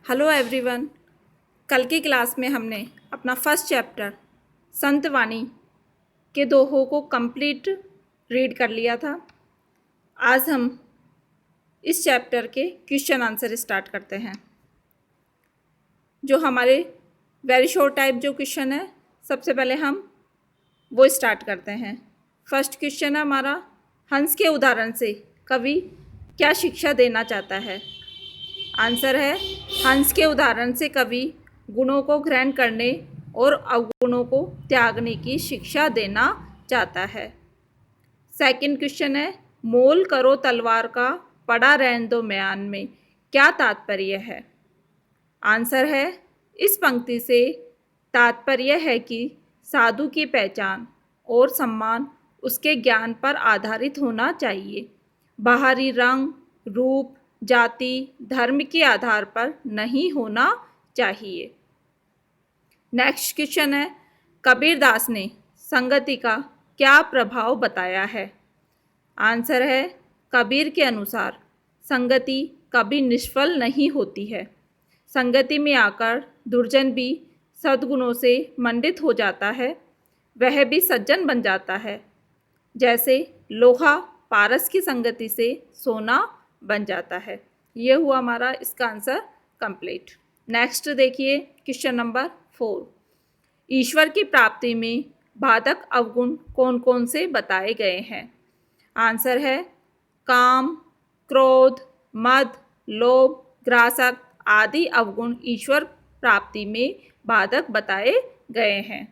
Hello everyone. कल की class में हमने अपना फर्स्ट चैप्टर संत वाणी के दोहों को कंप्लीट रीड कर लिया था। आज हम इस चैप्टर के क्वेश्चन आंसर स्टार्ट करते हैं। जो हमारे वेरी शॉर्ट टाइप जो क्वेश्चन है, सबसे पहले हम वो स्टार्ट करते हैं। फर्स्ट क्वेश्चन है हमारा, हंस के उदाहरण से कवि क्या शिक्षा देना चाहता है। आंसर है, हंस के उदाहरण से कवि गुणों को ग्रहण करने और अवगुणों को त्यागने की शिक्षा देना चाहता है। सेकंड क्वेश्चन है, मोल करो तलवार का पड़ा रहने दो म्यान में क्या तात्पर्य है। आंसर है, इस पंक्ति से तात्पर्य है कि साधु की पहचान और सम्मान उसके ज्ञान पर आधारित होना चाहिए, बाहरी रंग, रूप, जाति, धर्म के आधार पर नहीं होना चाहिए। नेक्स्ट क्वेश्चन है, कबीरदास ने संगति का क्या प्रभाव बताया है। आंसर है, कबीर के अनुसार संगति कभी निष्फल नहीं होती है। संगति में आकर दुर्जन भी सद्गुणों से मंडित हो जाता है, वह भी सज्जन बन जाता है। जैसे लोहा पारस की संगति से सोना बन जाता है। ये हुआ हमारा इसका आंसर कंप्लीट। नेक्स्ट देखिए क्वेश्चन नंबर 4। ईश्वर की प्राप्ति में बाधक अवगुण कौन कौन से बताए गए हैं। आंसर है, काम, क्रोध, मद, लोभ, ग्रासक आदि अवगुण ईश्वर प्राप्ति में बाधक बताए गए हैं।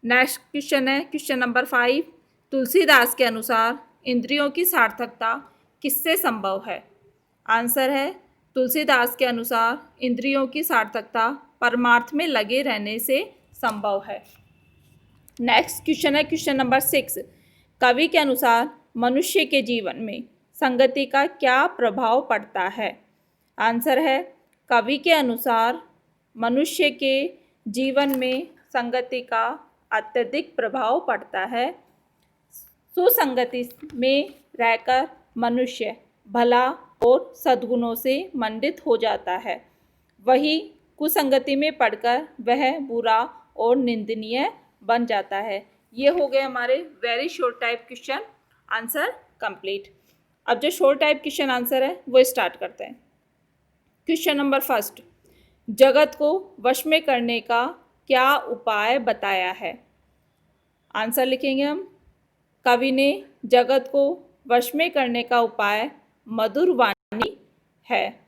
नेक्स्ट क्वेश्चन है क्वेश्चन नंबर 5। तुलसीदास के अनुसार इंद्रियों की सार्थकता किससे संभव है। आंसर है, तुलसीदास के अनुसार इंद्रियों की सार्थकता परमार्थ में लगे रहने से संभव है। नेक्स्ट क्वेश्चन है क्वेश्चन नंबर 6। कवि के अनुसार मनुष्य के जीवन में संगति का क्या प्रभाव पड़ता है। आंसर है, कवि के अनुसार मनुष्य के जीवन में संगति का अत्यधिक प्रभाव पड़ता है। सुसंगति में रहकर मनुष्य भला और सद्गुणों से मंडित हो जाता है, वही कुसंगति में पड़कर वह बुरा और निंदनीय बन जाता है। ये हो गए हमारे very short type question answer complete. अब जो शॉर्ट टाइप क्वेश्चन आंसर है वो स्टार्ट करते हैं। क्वेश्चन नंबर 1, जगत को वश में करने का क्या उपाय बताया है। आंसर लिखेंगे हम, कवि ने जगत को वश में करने का उपाय मधुर वाणी है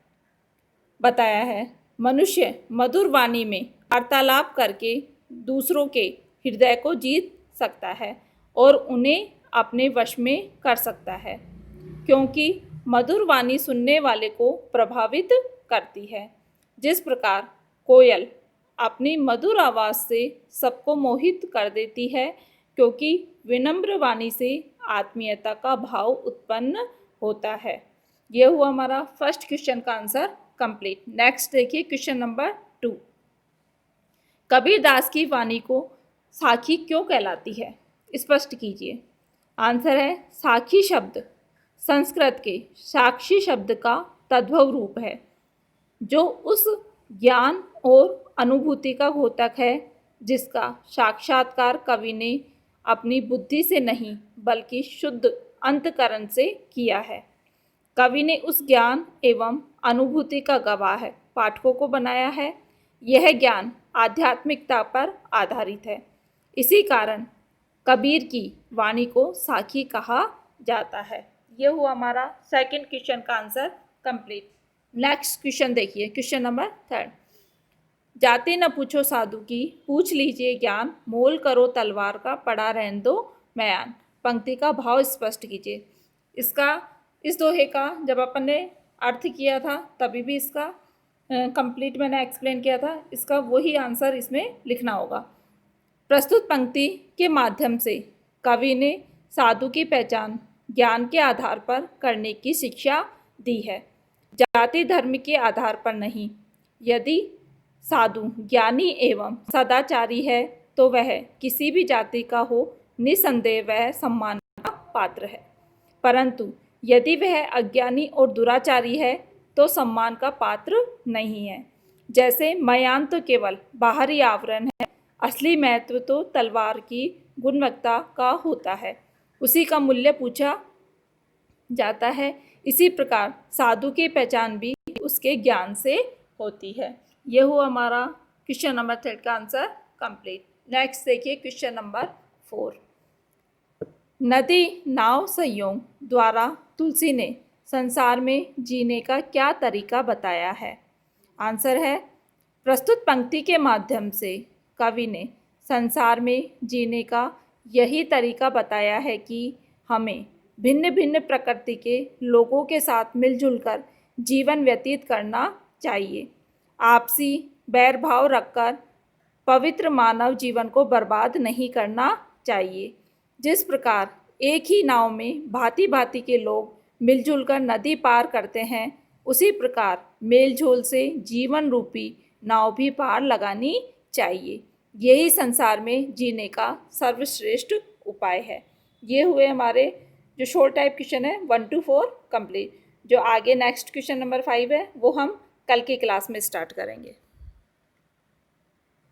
बताया है। मनुष्य मधुर वाणी में वार्तालाप करके दूसरों के हृदय को जीत सकता है और उन्हें अपने वश में कर सकता है, क्योंकि मधुर वाणी सुनने वाले को प्रभावित करती है। जिस प्रकार कोयल अपनी मधुर आवाज़ से सबको मोहित कर देती है, क्योंकि विनम्र वाणी से आत्मीयता का भाव उत्पन्न होता है। यह हुआ हमारा फर्स्ट क्वेश्चन का आंसर कंप्लीट। नेक्स्ट देखिए क्वेश्चन नंबर 2। कबीरदास की वाणी को साखी क्यों कहलाती है, स्पष्ट कीजिए। आंसर है, साखी शब्द संस्कृत के साक्षी शब्द का तद्भव रूप है, जो उस ज्ञान और अनुभूति का द्योतक है जिसका साक्षात्कार कवि ने अपनी बुद्धि से नहीं बल्कि शुद्ध अंतःकरण से किया है। कवि ने उस ज्ञान एवं अनुभूति का गवाह पाठकों को बनाया है। यह ज्ञान आध्यात्मिकता पर आधारित है। इसी कारण कबीर की वाणी को साखी कहा जाता है। यह हुआ हमारा सेकंड क्वेश्चन का आंसर कंप्लीट। नेक्स्ट क्वेश्चन देखिए क्वेश्चन नंबर 3। जाते न पूछो साधु की पूछ लीजिए ज्ञान, मोल करो तलवार का पड़ा रहने दो म्यान। पंक्ति का भाव स्पष्ट कीजिए। इस दोहे का जब अपन ने अर्थ किया था तभी भी इसका कंप्लीट मैंने एक्सप्लेन किया था, इसका वही आंसर इसमें लिखना होगा। प्रस्तुत पंक्ति के माध्यम से कवि ने साधु की पहचान ज्ञान के आधार पर करने की शिक्षा दी है, जाति धर्म के आधार पर नहीं। यदि साधु ज्ञानी एवं सदाचारी है तो वह किसी भी जाति का हो, निसंदेह वह सम्मान का पात्र है, परंतु यदि वह अज्ञानी और दुराचारी है तो सम्मान का पात्र नहीं है। जैसे मयान तो केवल बाहरी आवरण है, असली महत्व तो तलवार की गुणवत्ता का होता है, उसी का मूल्य पूछा जाता है। इसी प्रकार साधु की पहचान भी उसके ज्ञान से होती है। ये हुआ हमारा क्वेश्चन नंबर 3 का आंसर कंप्लीट। नेक्स्ट देखिए क्वेश्चन नंबर 4। नदी नाव संयोग द्वारा तुलसी ने संसार में जीने का क्या तरीका बताया है? आंसर है, प्रस्तुत पंक्ति के माध्यम से कवि ने संसार में जीने का यही तरीका बताया है कि हमें भिन्न भिन्न प्रकृति के लोगों के साथ मिलजुल कर जीवन व्यतीत करना चाहिए। आपसी बैर भाव रखकर पवित्र मानव जीवन को बर्बाद नहीं करना चाहिए। जिस प्रकार एक ही नाव में भांति भांति के लोग मिलजुल कर नदी पार करते हैं, उसी प्रकार मेलझोल से जीवन रूपी नाव भी पार लगानी चाहिए। यही संसार में जीने का सर्वश्रेष्ठ उपाय है। ये हुए हमारे जो शॉर्ट टाइप क्वेश्चन है 1 to 4 कंप्लीट। जो आगे नेक्स्ट क्वेश्चन नंबर 5 है वो हम कल की क्लास में स्टार्ट करेंगे।